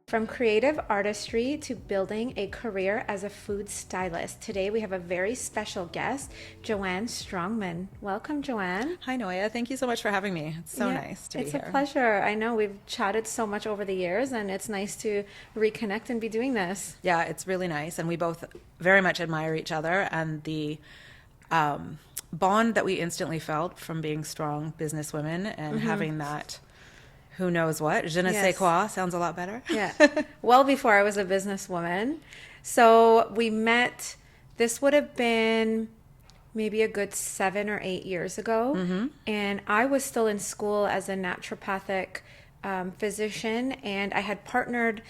From creative artistry to building a career as a food stylist. Today we have a very special guest, Joanne Strongman. Welcome, Joanne. Hi, Noya. Thank you so much for having me. It's so nice to be It's here. a pleasure. I know we've chatted so much over the years, and it's nice to reconnect and be doing this. Yeah, it's really nice. And we both very much admire each other and the bond that we instantly felt from being strong businesswomen and having that who knows what. Je ne sais quoi sounds a lot better. Yeah. Well before I was a businesswoman. So we met, this would have been maybe a good 7 or 8 years ago. And I was still in school as a naturopathic physician, and I had partnered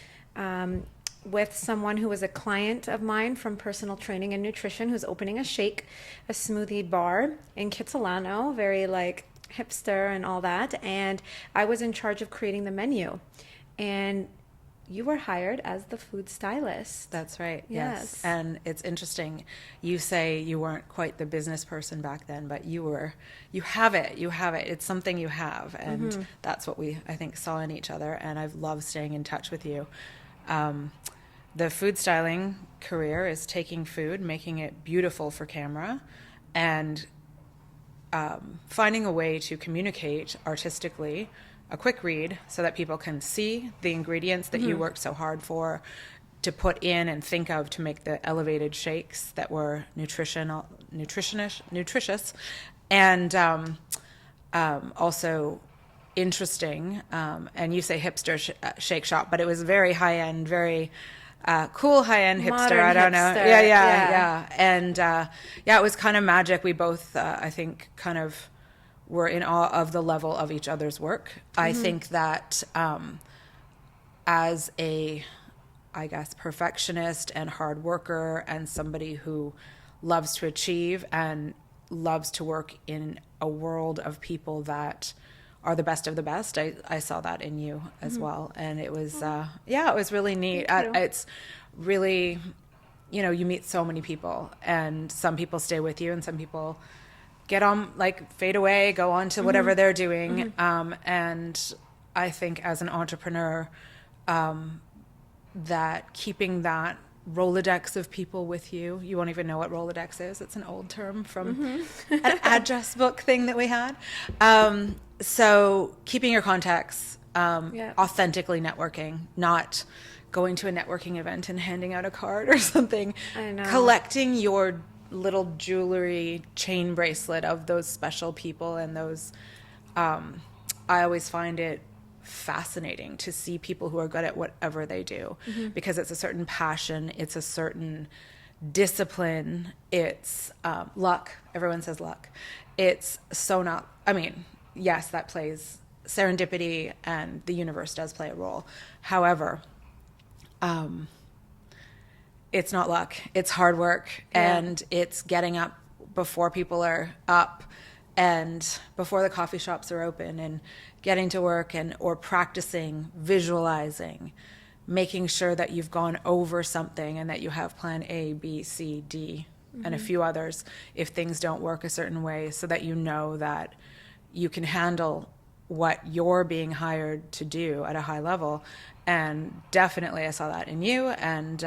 with someone who was a client of mine from personal training and nutrition, who's opening a smoothie bar in Kitsilano, very like hipster and all that. And I was in charge of creating the menu. And you were hired as the food stylist. That's right. Yes. And it's interesting. You say you weren't quite the business person back then, but you were. You have it. It's something you have. And that's what we, I think, saw in each other. And I've loved staying in touch with you. The food styling career is taking food, making it beautiful for camera, and finding a way to communicate artistically a quick read so that people can see the ingredients that you worked so hard for to put in and think of to make the elevated shakes that were nutritious, and also interesting. And you say hipster shake shop, but it was very high end, very cool high-end hipster. Modern I don't know. hipster. Yeah. And it was kind of magic. We both, I think, kind of were in awe of the level of each other's work. I think that as a, I guess, perfectionist and hard worker and somebody who loves to achieve and loves to work in a world of people that are the best of the best. I saw that in you as well. And it was, it was really neat. It's really, you meet so many people, and some people stay with you and some people get on, like fade away, go on to whatever they're doing. And I think as an entrepreneur, that keeping that Rolodex of people with you. You won't even know what Rolodex is. It's an old term from an address book thing that we had. So keeping your contacts, authentically networking, not going to a networking event and handing out a card or something. I know. Collecting your little jewelry chain bracelet of those special people and those, I always find it fascinating to see people who are good at whatever they do, because it's a certain passion, it's a certain discipline, it's luck. Everyone says luck. It's so not, yes, that plays serendipity, and the universe does play a role. However, it's not luck. It's hard work, and it's getting up before people are up and before the coffee shops are open, and getting to work or practicing, visualizing, making sure that you've gone over something and that you have plan A, B, C, D, and a few others if things don't work a certain way, so that you know that you can handle what you're being hired to do at a high level. And definitely I saw that in you, and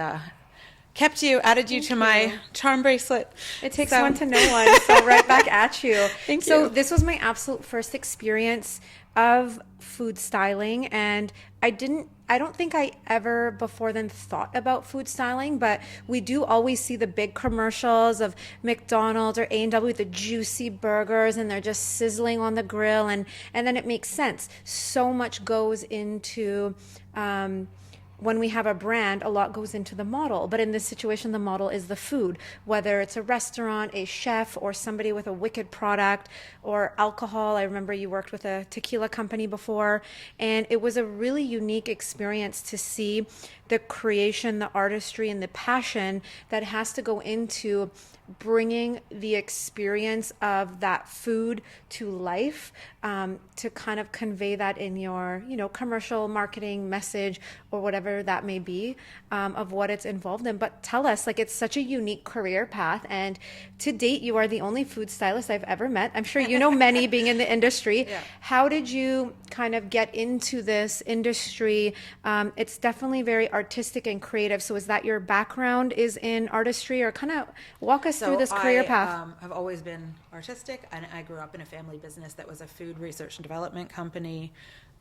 added you to my charm bracelet. It takes one to know one, so right back at you. Thank you. So this was my absolute first experience of food styling, and I don't think I ever before then thought about food styling, but we do always see the big commercials of McDonald's or A&W with the juicy burgers, and they're just sizzling on the grill, and then it makes sense. So much goes into when we have a brand, a lot goes into the model. But in this situation, the model is the food, whether it's a restaurant, a chef, or somebody with a wicked product, or alcohol. I remember you worked with a tequila company before, and it was a really unique experience to see the creation, the artistry, and the passion that has to go into bringing the experience of that food to life, to kind of convey that in your, commercial marketing message or whatever that may be, of what it's involved in. But tell us, it's such a unique career path, and to date, you are the only food stylist I've ever met. I'm sure you know many being in the industry. Yeah. How did you kind of get into this industry? It's definitely very artistic and creative. So is that your background is in artistry, or kind of walk us through this career path? Have always been artistic, and I grew up in a family business that was a food research and development company.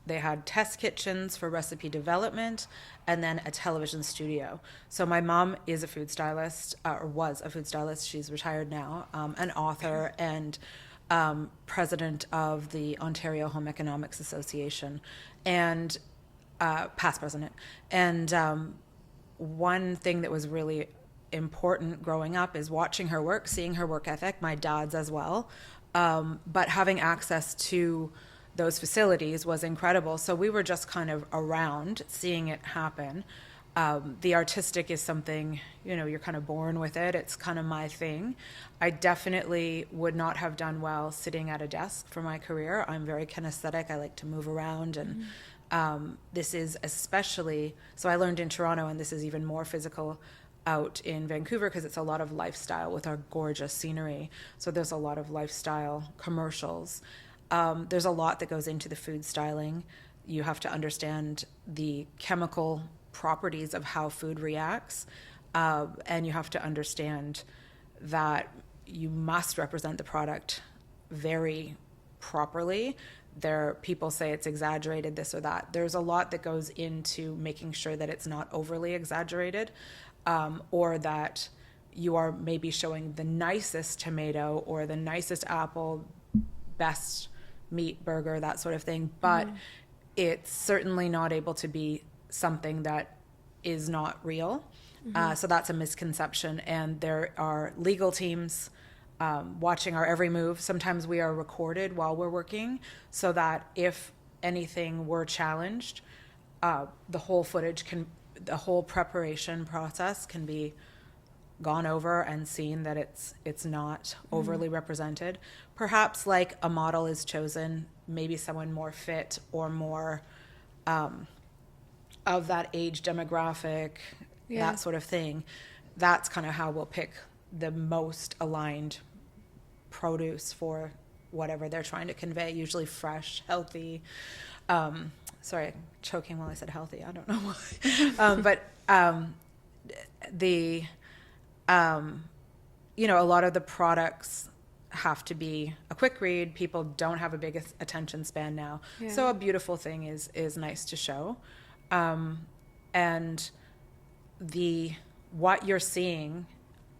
They had test kitchens for recipe development and then a television studio. So my mom is a food stylist, or was a food stylist. She's retired now, an author and president of the Ontario Home Economics Association, and past president. And one thing that was really important growing up is watching her work, seeing her work ethic, my dad's as well, but having access to those facilities was incredible. So we were just kind of around seeing it happen. The artistic is something, you're kind of born with it. It's kind of my thing. I definitely would not have done well sitting at a desk for my career. I'm very kinesthetic. I like to move around, and this is especially, so I learned in Toronto, and this is even more physical out in Vancouver because it's a lot of lifestyle with our gorgeous scenery. So there's a lot of lifestyle commercials. There's a lot that goes into the food styling. You have to understand the chemical properties of how food reacts, and you have to understand that you must represent the product very properly. People say it's exaggerated, this or that. There's a lot that goes into making sure that it's not overly exaggerated, or that you are maybe showing the nicest tomato or the nicest apple, best meat burger, that sort of thing, but it's certainly not able to be something that is not real. So that's a misconception, and there are legal teams watching our every move. Sometimes we are recorded while we're working so that if anything were challenged, the whole preparation process can be gone over and seen that it's not overly represented. Perhaps like a model is chosen, maybe someone more fit or more of that age demographic, that sort of thing. That's kind of how we'll pick the most aligned produce for whatever they're trying to convey, usually fresh, healthy. Sorry, choking while I said healthy, I don't know why. But a lot of the products have to be a quick read. People don't have a big attention span now. So a beautiful thing is nice to show. And what you're seeing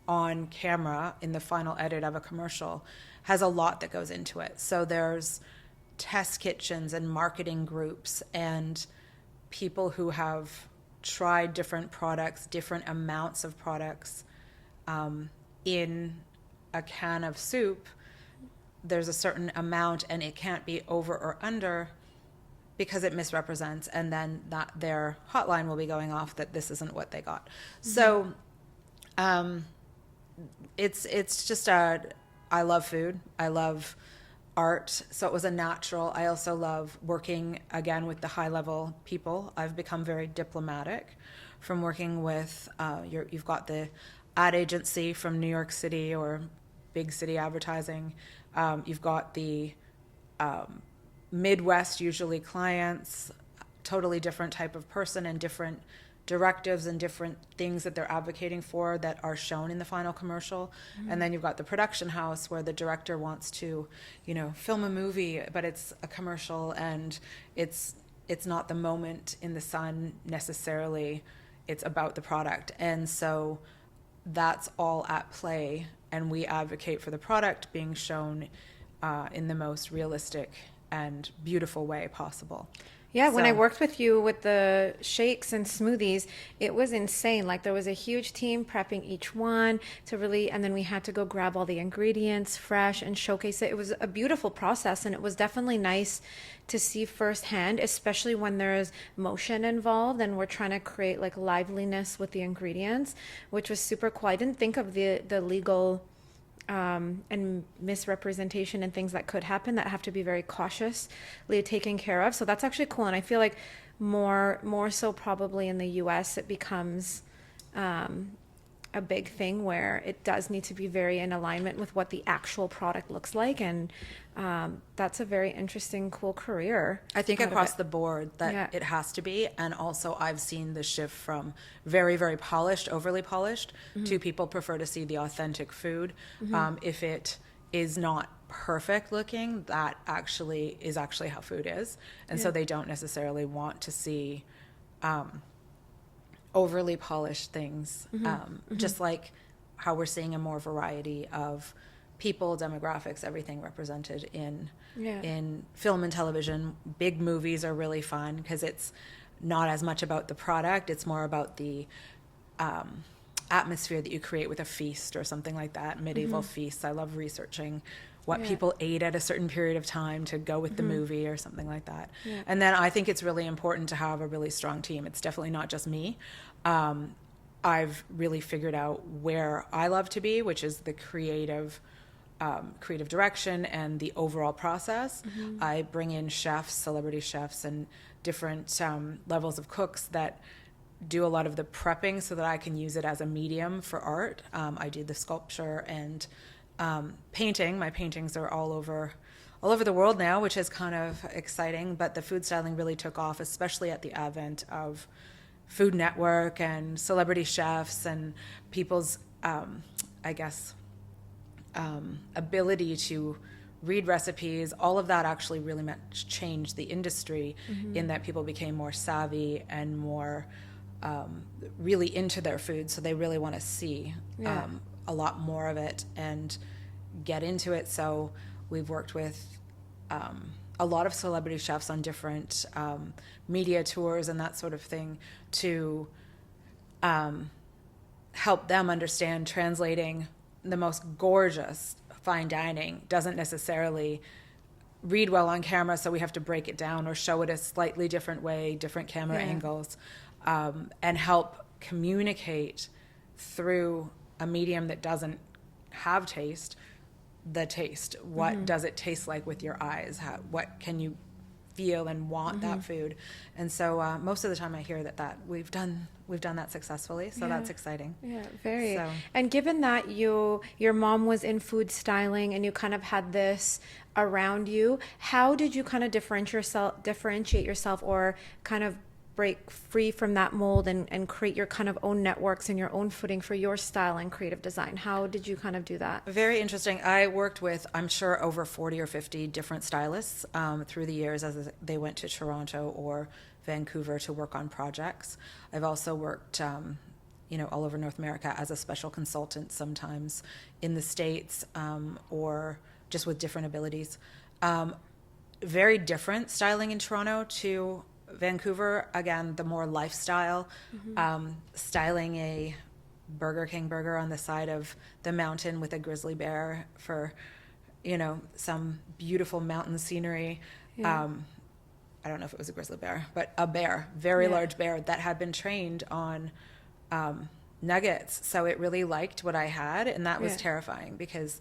on camera in the final edit of a commercial has a lot that goes into it. So there's test kitchens and marketing groups and people who have tried different products, different amounts of products. In a can of soup, there's a certain amount and it can't be over or under because it misrepresents, and then their hotline will be going off that this isn't what they got. So it's just I love food. I love art. So it was a natural. I also love working again with the high level people. I've become very diplomatic from working with, you've got the ad agency from New York City or big city advertising. You've got the Midwest, usually clients, totally different type of person and different directives and different things that they're advocating for that are shown in the final commercial. And then you've got the production house where the director wants to, film a movie, but it's a commercial and it's not the moment in the sun necessarily. It's about the product. And so that's all at play, and we advocate for the product being shown in the most realistic and beautiful way possible. Yeah, when I worked with you with the shakes and smoothies, it was insane. Like there was a huge team prepping each one to really, and then we had to go grab all the ingredients fresh and showcase it. It was a beautiful process, and it was definitely nice to see firsthand, especially when there's motion involved and we're trying to create like liveliness with the ingredients, which was super cool. I didn't think of the legal and misrepresentation and things that could happen that have to be very cautiously taken care of. So that's actually cool. And I feel like more so probably in the US, it becomes a big thing where it does need to be very in alignment with what the actual product looks like. And that's a very interesting, cool career. I think out of across it. the board that Yeah. it has to be. And also I've seen the shift from very, very polished, overly polished, to people prefer to see the authentic food. If it is not perfect looking, that actually is actually how food is. And so they don't necessarily want to see overly polished things. Just like how we're seeing a more variety of people, demographics, everything represented in film and television. Big movies are really fun because it's not as much about the product, it's more about the atmosphere that you create with a feast or something like that. Medieval feasts, I love researching what people ate at a certain period of time to go with the movie or something like that. And then I think it's really important to have a really strong team. It's definitely not just me. I've really figured out where I love to be, which is the creative direction and the overall process. I bring in chefs, celebrity chefs, and different levels of cooks that do a lot of the prepping so that I can use it as a medium for art. I do the sculpture and painting. My paintings are all over the world now, which is kind of exciting. But the food styling really took off, especially at the advent of Food Network and celebrity chefs and people's, ability to read recipes. All of that actually really changed the industry in that people became more savvy and more really into their food. So they really want to see a lot more of it and get into it. So we've worked with a lot of celebrity chefs on different media tours and that sort of thing to help them understand translating the most gorgeous fine dining doesn't necessarily read well on camera, so we have to break it down or show it a slightly different way, different camera angles, and help communicate through a medium that doesn't have taste, the taste. What does it taste like with your eyes? What can you feel and want that food? And so most of the time I hear that we've done that successfully, so that's exciting. Very. So. And given that your mom was in food styling and you kind of had this around you, how did you kind of differentiate yourself or kind of break free from that mold and create your kind of own networks and your own footing for your style and creative design? How did you kind of do that? Very interesting. I worked with, I'm sure, over 40 or 50 different stylists through the years as they went to Toronto or Vancouver to work on projects. I've also worked, all over North America as a special consultant, sometimes in the States or just with different abilities. Very different styling in Toronto to Vancouver. Again, the more lifestyle, styling a Burger King burger on the side of the mountain with a grizzly bear for, some beautiful mountain scenery. I don't know if it was a grizzly bear, but a bear, very large bear that had been trained on nuggets. So it really liked what I had, and that was terrifying because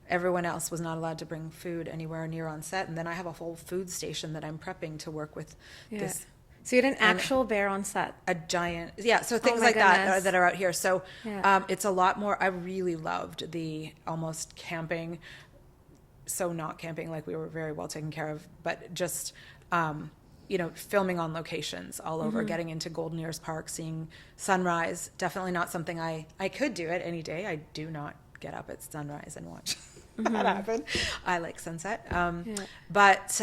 everyone else was not allowed to bring food anywhere near on set. And then I have a whole food station that I'm prepping to work with this. So you had an actual bear on set? A giant, so things my like goodness. that are out here. So it's a lot more, I really loved the almost camping, so not camping like we were very well taken care of, but just, filming on locations all over, getting into Golden Ears Park, seeing sunrise. Definitely not something I could do it any day. I do not get up at sunrise and watch that happen. I like sunset. But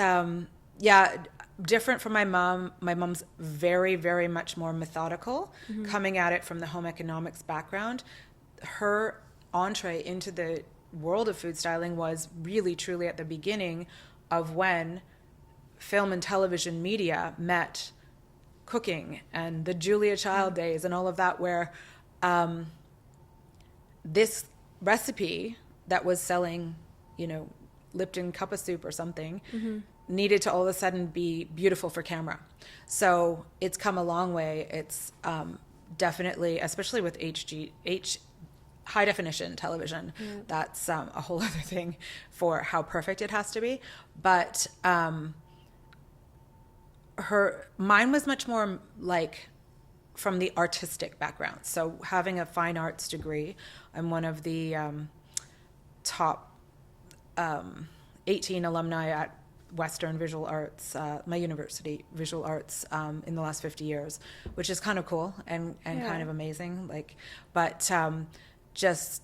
different from my mom. My mom's very, very much more methodical, coming at it from the home economics background. Her entree into the world of food styling was really, truly at the beginning of when film and television media met cooking and the Julia Child days and all of that, where this recipe that was selling, Lipton cup of soup or something, needed to all of a sudden be beautiful for camera. So it's come a long way. It's definitely, especially with high definition television, that's a whole other thing for how perfect it has to be. But mine was much more like from the artistic background. So having a fine arts degree, I'm one of the top 18 alumni at Western Visual Arts, my university, Visual Arts, in the last 50 years, which is kind of cool and kind of amazing. But just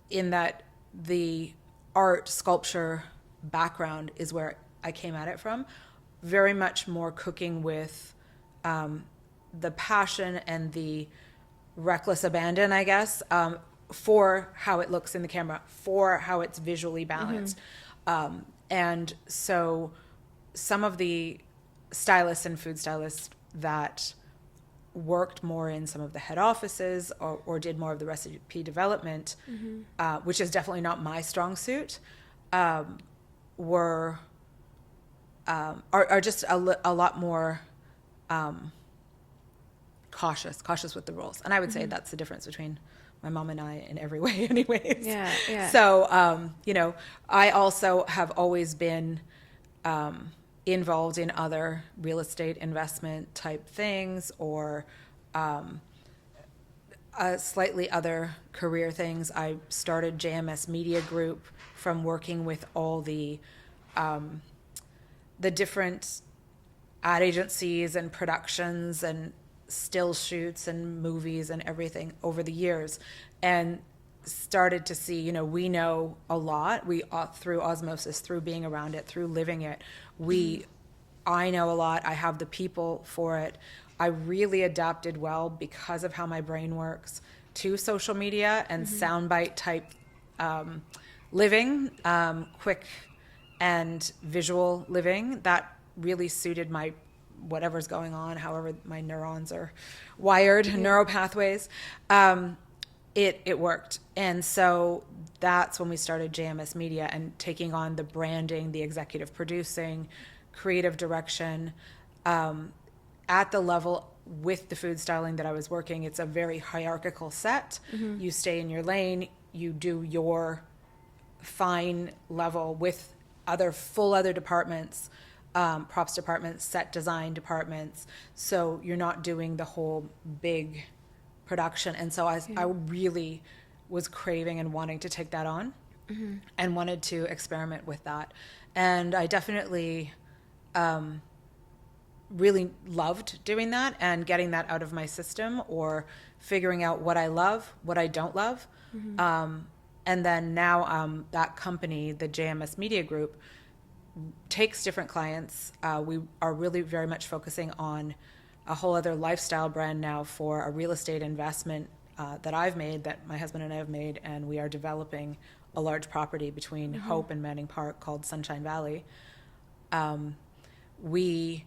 in that the art sculpture background is where I came at it from, very much more cooking with the passion and the reckless abandon, I guess, for how it looks in the camera, for how it's visually balanced. And so some of the stylists and food stylists that worked more in some of the head offices or did more of the recipe development, which is definitely not my strong suit, are just a lot more cautious with the rules. And I would say that's the difference between my mom and I in every way anyways. Yeah. So, I also have always been involved in other real estate investment type things or slightly other career things. I started JMS Media Group from working with all the different ad agencies and productions and still shoots and movies and everything over the years, and started to see, we know a lot. We through osmosis, through being around it, through living it, I know a lot. I have the people for it. I really adapted well because of how my brain works to social media and soundbite type living, quick and visual living. That really suited my whatever's going on, however my neurons are wired, neural pathways. It worked. And so that's when we started JMS Media and taking on the branding, the executive producing, creative direction. At the level with the food styling that I was working, it's a very hierarchical set. You stay in your lane, you do your fine level with other departments, props departments, set design departments. So you're not doing the whole big production. And so I really was craving and wanting to take that on and wanted to experiment with that. And I definitely really loved doing that and getting that out of my system or figuring out what I love, what I don't love. And then now that company, the JMS Media Group, takes different clients. We are really very much focusing on a whole other lifestyle brand now for a real estate investment that I've made, that my husband and I have made, and we are developing a large property between Hope and Manning Park called Sunshine Valley. We,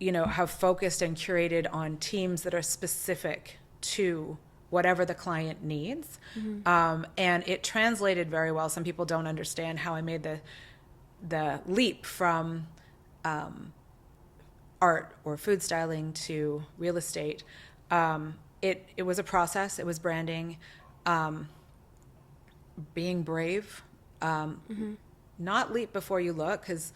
have focused and curated on teams that are specific to whatever the client needs. And it translated very well. Some people don't understand how I made the leap from art or food styling to real estate. It was a process. It was branding, being brave, not leap before you look, because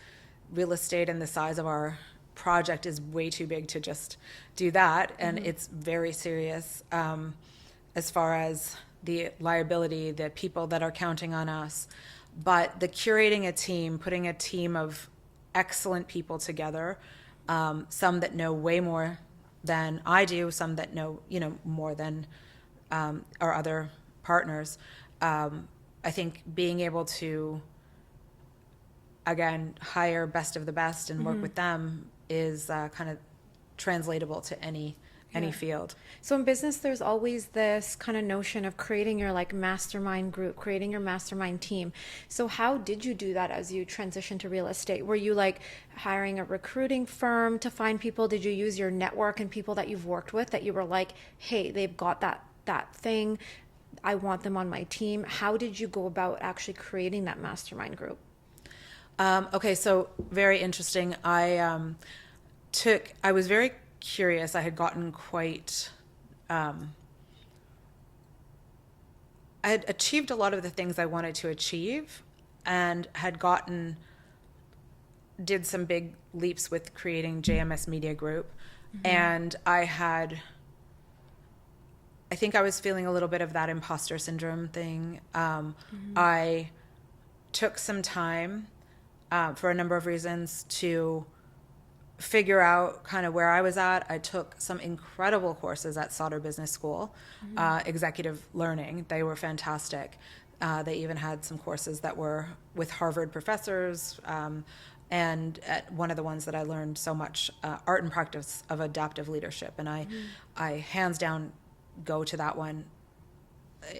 real estate and the size of our project is way too big to just do that. And it's very serious as far as the liability, the people that are counting on us. But the curating a team, putting a team of excellent people together, some that know way more than I do, some that know, more than our other partners. I think being able to, again, hire best of the best and work with them is kind of translatable to any field. So in business, there's always this kind of notion of creating your mastermind group, creating your mastermind team. So how did you do that as you transitioned to real estate? Were you hiring a recruiting firm to find people? Did you use your network and people that you've worked with that you were like, hey, they've got that thing, I want them on my team? How did you go about actually creating that mastermind group? Okay, so very interesting. I was very curious. I had gotten quite, I had achieved a lot of the things I wanted to achieve and did some big leaps with creating JMS Media Group. And I think I was feeling a little bit of that imposter syndrome thing. I took some time for a number of reasons to figure out kind of where I was at. I took some incredible courses at Sauder Business School, executive learning. They were fantastic. They even had some courses that were with Harvard professors. And at one of the ones that I learned so much, art and practice of adaptive leadership. And I hands down go to that one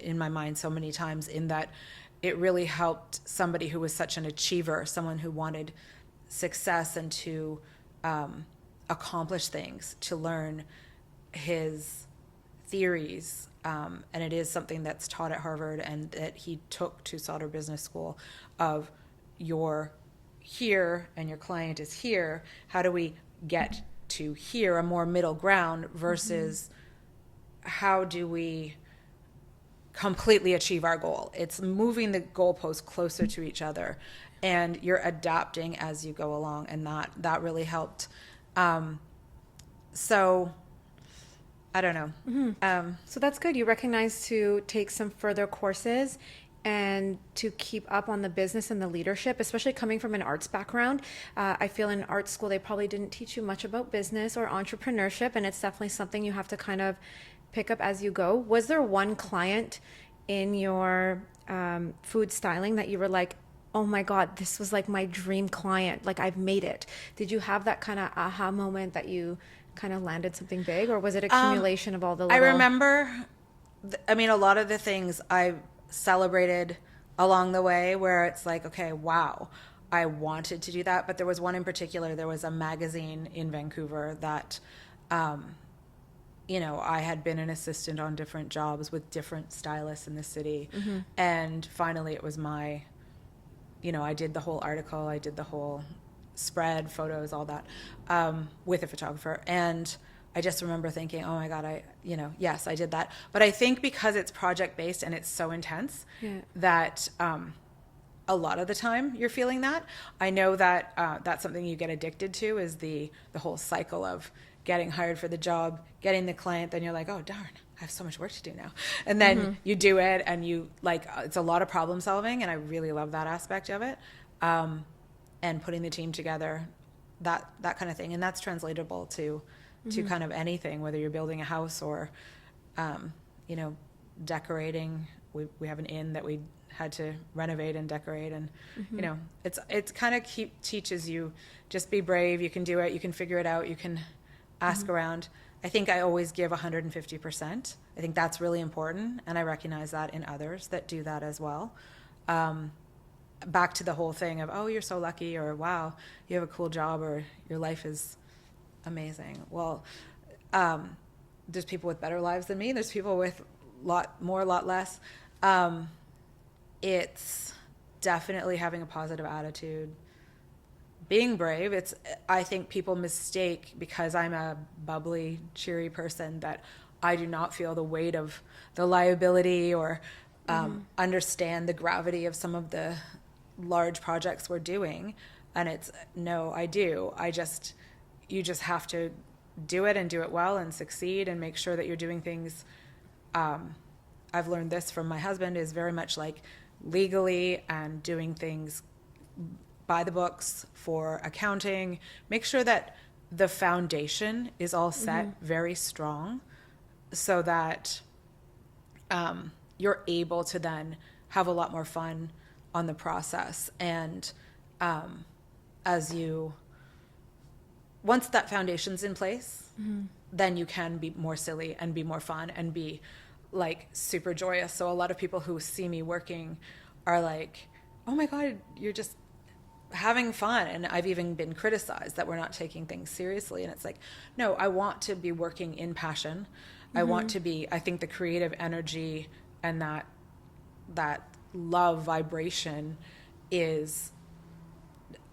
in my mind so many times, in that it really helped somebody who was such an achiever, someone who wanted success and to accomplish things, to learn his theories. And it is something that's taught at Harvard and that he took to Sauder Business School, of you're here and your client is here. How do we get to here, a more middle ground, versus how do we completely achieve our goal? It's moving the goalposts closer to each other, and you're adapting as you go along, and that really helped. So I don't know. So that's good. You recognize to take some further courses and to keep up on the business and the leadership, especially coming from an arts background. I feel in art school, they probably didn't teach you much about business or entrepreneurship, and it's definitely something you have to kind of pick up as you go. Was there one client in your food styling that you were like, oh my God, this was like my dream client, like I've made it? Did you have that kind of aha moment that you kind of landed something big, or was it accumulation of all the little... I remember, a lot of the things I celebrated along the way, where it's like, okay, wow, I wanted to do that. But there was one in particular. There was a magazine in Vancouver that I had been an assistant on different jobs with different stylists in the city. And finally it was my, I did the whole article, I did the whole spread, photos, all that, with a photographer. And I just remember thinking, oh my God, yes, I did that. But I think because it's project-based and it's so intense, that a lot of the time you're feeling that. I know that that's something you get addicted to, is the whole cycle of getting hired for the job, getting the client, then you're like, oh darn, I have so much work to do now. And then you do it, and you it's a lot of problem solving, and I really love that aspect of it. And putting the team together, that kind of thing. And that's translatable to kind of anything, whether you're building a house or, decorating. We have an inn that we had to renovate and decorate, and it's kind of teaches you, just be brave. You can do it. You can figure it out. You can ask around. I think I always give 150%. I think that's really important, and I recognize that in others that do that as well. Back to the whole thing of, oh, you're so lucky, or wow, you have a cool job, or your life is amazing. Well, there's people with better lives than me. There's people with lot more, lot less. It's definitely having a positive attitude, being brave. I think people mistake, because I'm a bubbly, cheery person, that I do not feel the weight of the liability or understand the gravity of some of the large projects we're doing. And no, I do. You just have to do it, and do it well, and succeed, and make sure that you're doing things. I've learned this from my husband, is very much like legally, and doing things by the books for accounting. Make sure that the foundation is all set very strong, so that you're able to then have a lot more fun on the process. And once that foundation's in place, then you can be more silly and be more fun and be like super joyous. So a lot of people who see me working are like, oh my God, you're just having fun. And I've even been criticized that we're not taking things seriously. And it's like, no, I want to be working in passion. I want to be, I think the creative energy and that love vibration is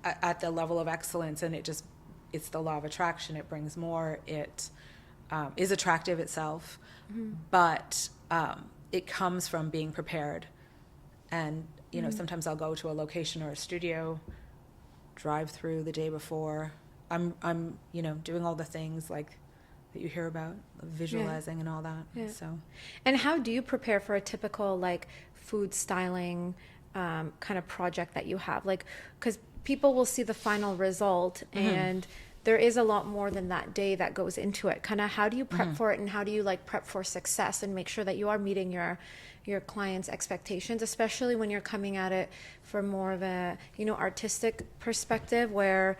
at the level of excellence, and it's the law of attraction. It brings more. It is attractive itself, but it comes from being prepared. And sometimes I'll go to a location or a studio, drive through the day before. I'm doing all the things like that you hear about, visualizing and all that. Yeah. So, And how do you prepare for a typical like food styling kind of project that you have? Like, because people will see the final result and there is a lot more than that day that goes into it. Kind of how do you prep for it, and how do you like prep for success and make sure that you are meeting your clients' expectations, especially when you're coming at it from more of a, you know, artistic perspective where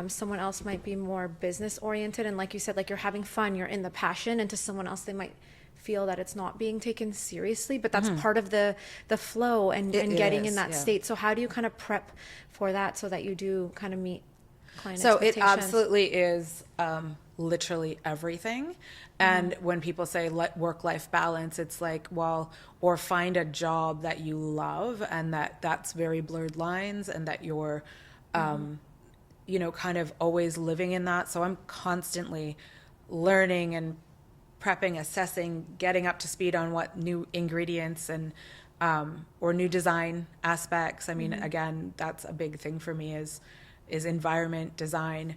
someone else might be more business oriented, and like you said, like you're having fun, you're in the passion, and to someone else they might feel that it's not being taken seriously, but that's part of the flow and getting in that state. So how do you kind of prep for that so that you do kind of meet client expectations? It absolutely is literally everything. And when people say work-life balance, it's like, well, or find a job that you love and that's very blurred lines, and that you're, you know, kind of always living in that. So I'm constantly learning and prepping, assessing, getting up to speed on what new ingredients and or new design aspects. I mean, again, that's a big thing for me is environment design.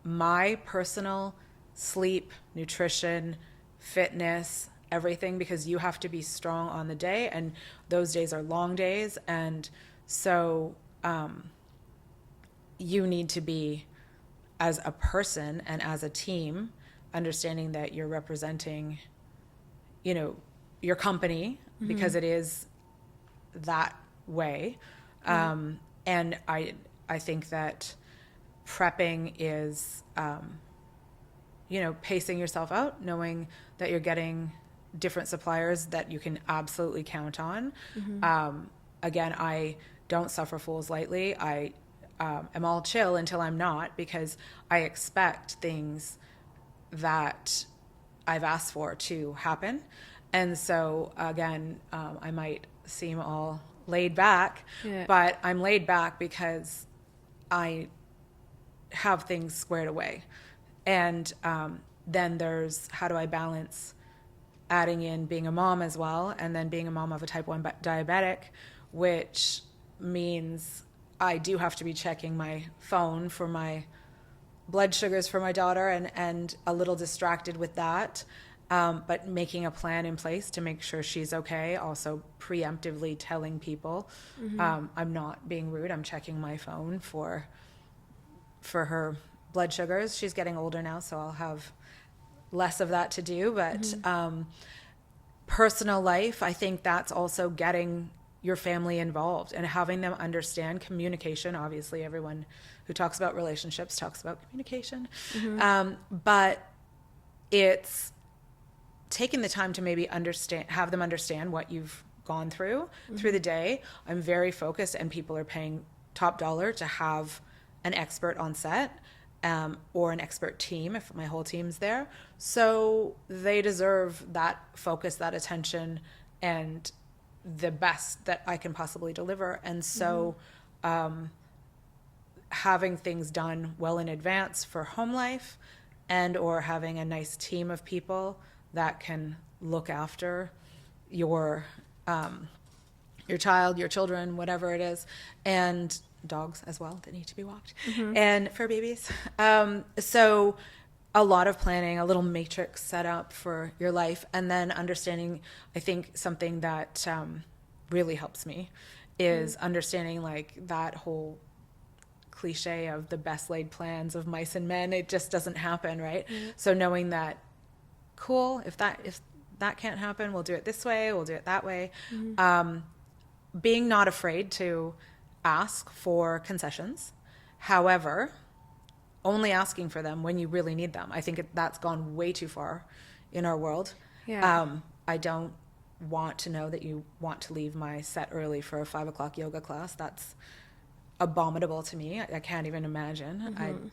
My personal sleep, nutrition, fitness, everything, because you have to be strong on the day, and those days are long days. And so you need to be, as a person and as a team, understanding that you're representing, you know, your company, because it is that way. And I think that prepping is, you know, pacing yourself out, knowing that you're getting different suppliers that you can absolutely count on. Again, I don't suffer fools lightly. I am all chill until I'm not, because I expect things that I've asked for to happen. And so again, I might seem all laid back, but I'm laid back because I have things squared away. And then there's, how do I balance adding in being a mom as well, and then being a mom of a type 1 diabetic, which means I do have to be checking my phone for my blood sugars for my daughter, and a little distracted with that. But making a plan in place to make sure she's okay. Also preemptively telling people, I'm not being rude. I'm checking my phone for her blood sugars. She's getting older now, so I'll have less of that to do. But personal life, I think that's also getting your family involved and having them understand communication. Obviously, everyone who talks about relationships talks about communication. But it's taking the time to maybe have them understand what you've gone through the day. I'm very focused, and people are paying top dollar to have an expert on set, or an expert team if my whole team's there. So they deserve that focus, that attention, and the best that I can possibly deliver. And so having things done well in advance for home life, and or having a nice team of people that can look after your child, your children, whatever it is, and dogs as well that need to be walked, and fur babies. So a lot of planning, a little matrix set up for your life, and then understanding, I think something that really helps me is understanding like that whole cliche of the best laid plans of mice and men. It just doesn't happen, right? So knowing that, cool, if that can't happen, we'll do it this way, we'll do it that way. Being not afraid to ask for concessions. However, only asking for them when you really need them. I think that's gone way too far in our world. I don't want to know that you want to leave my set early for a 5 o'clock yoga class. That's abominable to me. I can't even imagine.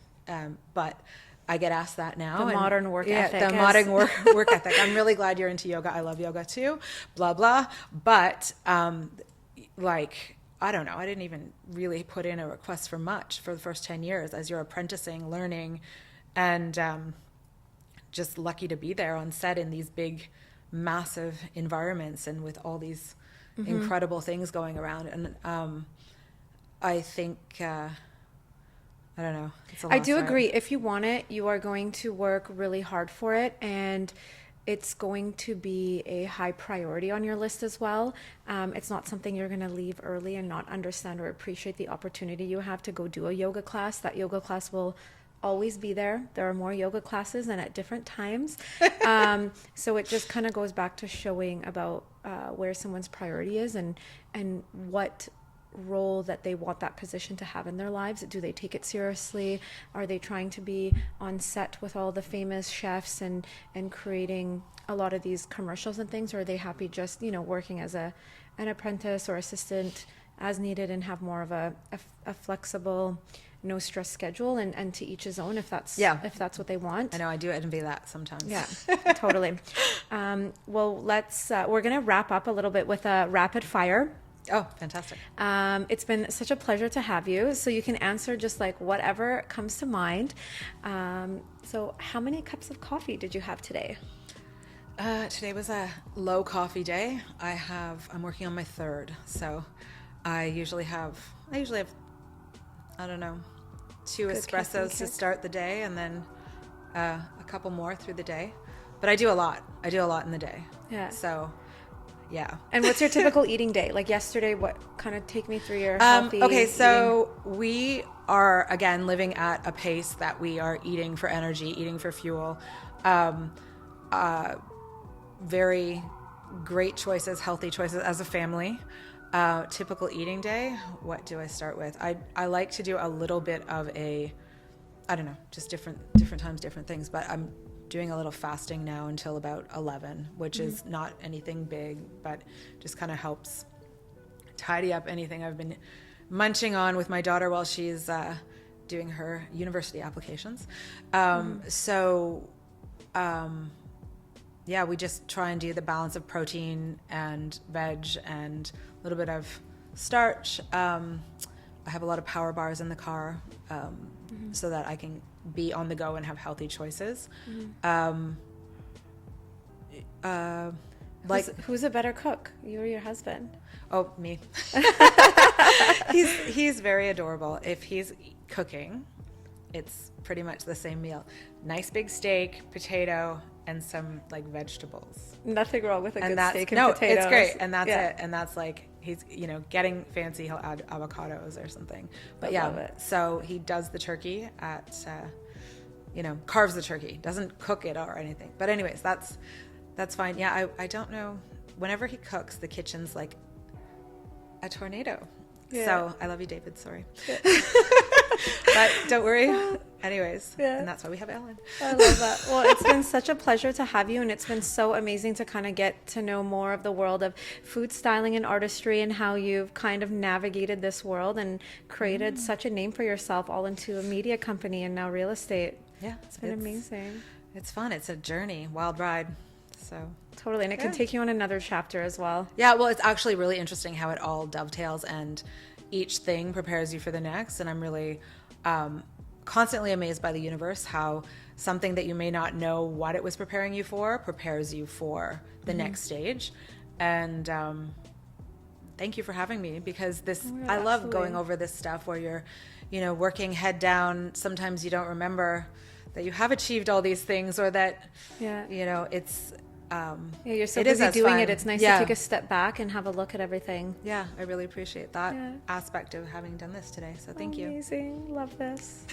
But I get asked that now. The modern work ethic. The modern work ethic. I'm really glad you're into yoga. I love yoga too. Blah, blah. But I don't know. I didn't even really put in a request for much for the first 10 years as you're apprenticing, learning, and just lucky to be there on set in these big, massive environments and with all these incredible things going around. And I think I don't know. It's a I lot do for it. agree. If you want it, you are going to work really hard for it, and it's going to be a high priority on your list as well. It's not something you're going to leave early and not understand or appreciate the opportunity you have to go do a yoga class. That yoga class will always be there. There are more yoga classes and at different times. So it just kind of goes back to showing about where someone's priority is and what role that they want that position to have in their lives. Do they take it seriously? Are they trying to be on set with all the famous chefs and creating a lot of these commercials and things, or are they happy just, you know, working as an apprentice or assistant as needed and have more of a flexible, no stress schedule, and to each his own if that's what they want. I know, I do envy that sometimes. Yeah, totally. Well, we're going to wrap up a little bit with a rapid fire. Oh, fantastic. It's been such a pleasure to have you. So you can answer just like whatever comes to mind. So how many cups of coffee did you have today? Today was a low coffee day. I'm working on my third. So I usually have, I don't know, 2 espressos to start the day and then a couple more through the day. But I do a lot. I do a lot in the day. Yeah. So yeah. And what's your typical eating day? Like yesterday, what kind of take me through your healthy okay, so eating? we are, again, living at a pace that we are eating for energy, eating for fuel. Very great choices, healthy choices as a family. Typical eating day, what do I start with? I like to do a little bit of I don't know, just different times, different things, but I'm doing a little fasting now until about 11, which is not anything big, but just kind of helps tidy up anything I've been munching on with my daughter while she's doing her university applications. Yeah, we just try and do the balance of protein and veg and a little bit of starch. I have a lot of power bars in the car so that I can be on the go and have healthy choices. Who's a better cook, you or your husband? Oh, me. He's very adorable. If he's cooking, it's pretty much the same meal. Nice big steak, potato, and some like vegetables. Nothing wrong with a good steak and no, potatoes. it's great, and that's it. And that's like he's getting fancy. He'll add avocados or something. But I love it. So he does the turkey at carves the turkey. Doesn't cook it or anything. But anyways, that's fine. Yeah, I don't know. Whenever he cooks, the kitchen's like a tornado. Yeah. So I love you, David. Sorry. Yeah. But don't worry. Anyways, and that's why we have Ellen. I love that. Well, it's been such a pleasure to have you, and it's been so amazing to kind of get to know more of the world of food styling and artistry and how you've kind of navigated this world and created such a name for yourself all into a media company and now real estate. Yeah. It's been amazing. It's fun. It's a journey, wild ride. So totally. And it can take you on another chapter as well. Yeah. Well, it's actually really interesting how it all dovetails and each thing prepares you for the next. And I'm really constantly amazed by the universe, how something that you may not know what it was preparing you for prepares you for the next stage. And thank you for having me, because I love going over this stuff where you're, working head down. Sometimes you don't remember that you have achieved all these things, or that, it's, you're so busy doing it. It's nice to take a step back and have a look at everything. Yeah, I really appreciate that aspect of having done this today. So thank you. Amazing. Love this.